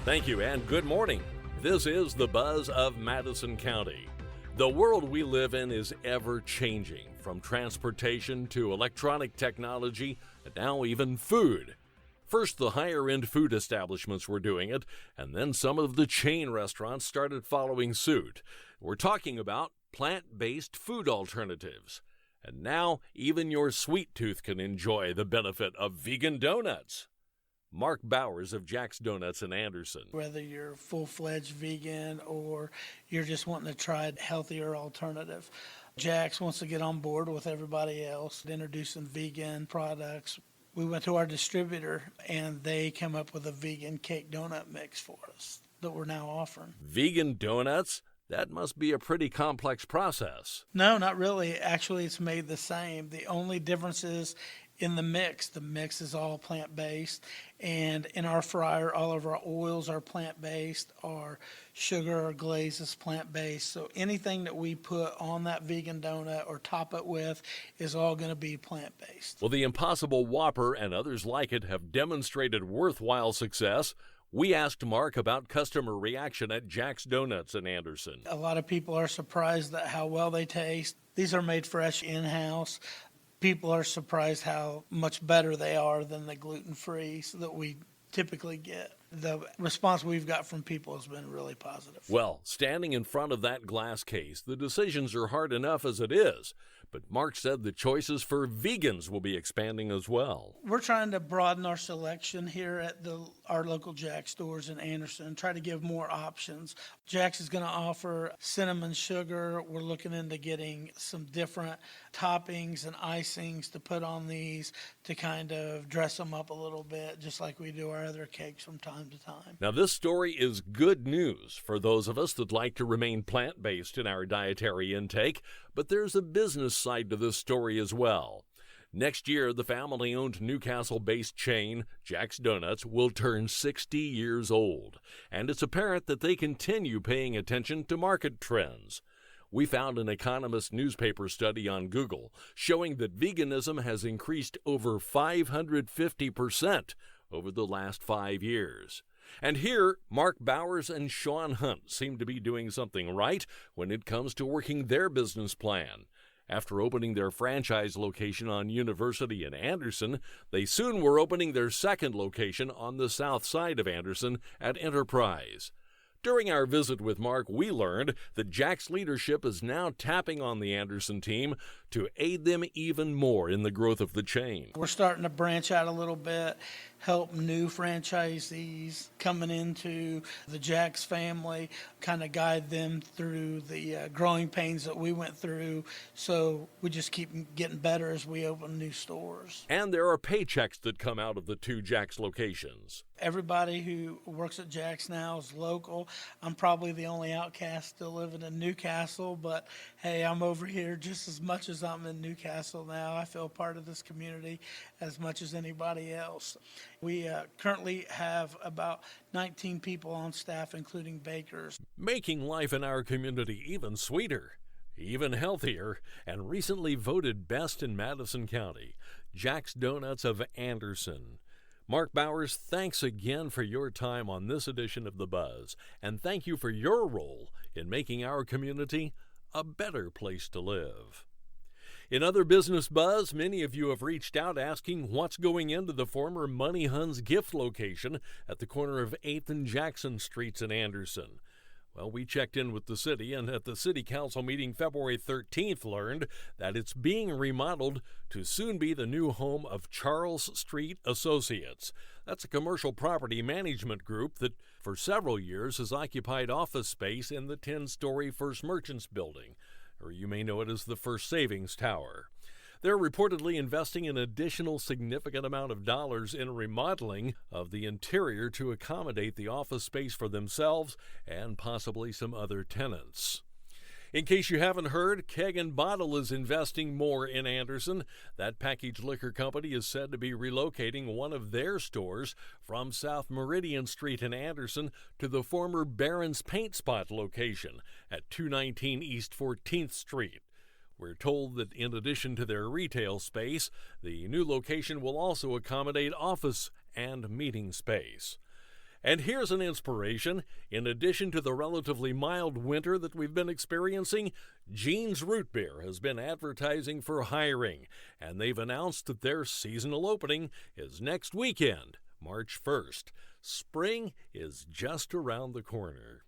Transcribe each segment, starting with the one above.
Thank you and good morning. This is the Buzz of Madison County. The world we live in is ever changing, from transportation to electronic technology and now even food. First, the higher-end food establishments were doing it, and then some of the chain restaurants started following suit. We're talking about plant-based food alternatives. And now, even your sweet tooth can enjoy the benefit of vegan donuts. Mark Bowers of Jack's Donuts in Anderson. Whether you're full-fledged vegan or you're just wanting to try a healthier alternative, Jack's wants to get on board with everybody else, introducing vegan products. We went to our distributor and they came up with a vegan cake donut mix for us that we're now offering. Vegan donuts? That must be a pretty complex process. No, not really. Actually, it's made the same. The only difference is in the mix. The mix is all plant-based, and in our fryer, all of our oils are plant-based. Our sugar or glaze is plant-based. So anything that we put on that vegan donut or top it with is all going to be plant-based. Well, the Impossible Whopper and others like it have demonstrated worthwhile success. We asked Mark about customer reaction at Jack's Donuts in Anderson. A lot of people are surprised at how well they taste. These are made fresh in-house. People are surprised how much better they are than the gluten-free that we typically get. The response we've got from people has been really positive. Well, standing in front of that glass case, the decisions are hard enough as it is. But Mark said the choices for vegans will be expanding as well. We're trying to broaden our selection here at our local Jack's stores in Anderson, try to give more options. Jack's is going to offer cinnamon sugar. We're looking into getting some different toppings and icings to put on these to kind of dress them up a little bit, just like we do our other cakes from time to time. Now, this story is good news for those of us that like to remain plant-based in our dietary intake, but there's a business side to this story as well. Next year, the family-owned Newcastle-based chain, Jack's Donuts, will turn 60 years old, and it's apparent that they continue paying attention to market trends. We found an Economist newspaper study on Google showing that veganism has increased over 550% over the last 5 years. And here, Mark Bowers and Sean Hunt seem to be doing something right when it comes to working their business plan. After opening their franchise location on University in Anderson, they soon were opening their second location on the south side of Anderson at Enterprise. During our visit with Mark, we learned that Jack's leadership is now tapping on the Anderson team to aid them even more in the growth of the chain. We're starting to branch out a little bit, help new franchisees coming into the Jack's family, kind of guide them through the growing pains that we went through. So we just keep getting better as we open new stores. And there are paychecks that come out of the two Jack's locations. Everybody who works at Jack's now is local. I'm probably the only outcast still living in Newcastle, but hey, I'm over here just as much as I'm in Newcastle now. I feel part of this community as much as anybody else. We currently have about 19 people on staff, including bakers. Making life in our community even sweeter, even healthier, and recently voted best in Madison County, Jack's Donuts of Anderson. Mark Bowers, thanks again for your time on this edition of The Buzz, and thank you for your role in making our community a better place to live. In other business buzz, many of you have reached out asking what's going into the former Money Huns gift location at the corner of 8th and Jackson Streets in Anderson. Well, we checked in with the city, and at the City Council meeting February 13th learned that it's being remodeled to soon be the new home of Charles Street Associates. That's a commercial property management group that for several years has occupied office space in the 10-story First Merchants building, or you may know it as the First Savings Tower. They're reportedly investing an additional significant amount of dollars in remodeling of the interior to accommodate the office space for themselves and possibly some other tenants. In case you haven't heard, Keg and Bottle is investing more in Anderson. That packaged liquor company is said to be relocating one of their stores from South Meridian Street in Anderson to the former Barron's Paint Spot location at 219 East 14th Street. We're told that in addition to their retail space, the new location will also accommodate office and meeting space. And here's an inspiration. In addition to the relatively mild winter that we've been experiencing, Gene's Root Beer has been advertising for hiring, and they've announced that their seasonal opening is next weekend, March 1st. Spring is just around the corner.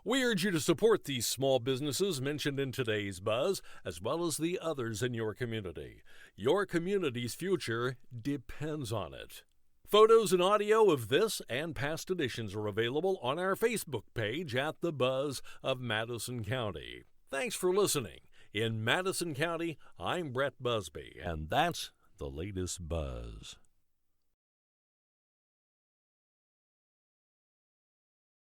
We urge you to support these small businesses mentioned in today's buzz, as well as the others in your community. Your community's future depends on it. Photos and audio of this and past editions are available on our Facebook page at The Buzz of Madison County. Thanks for listening. In Madison County, I'm Brett Busby, and that's the latest buzz.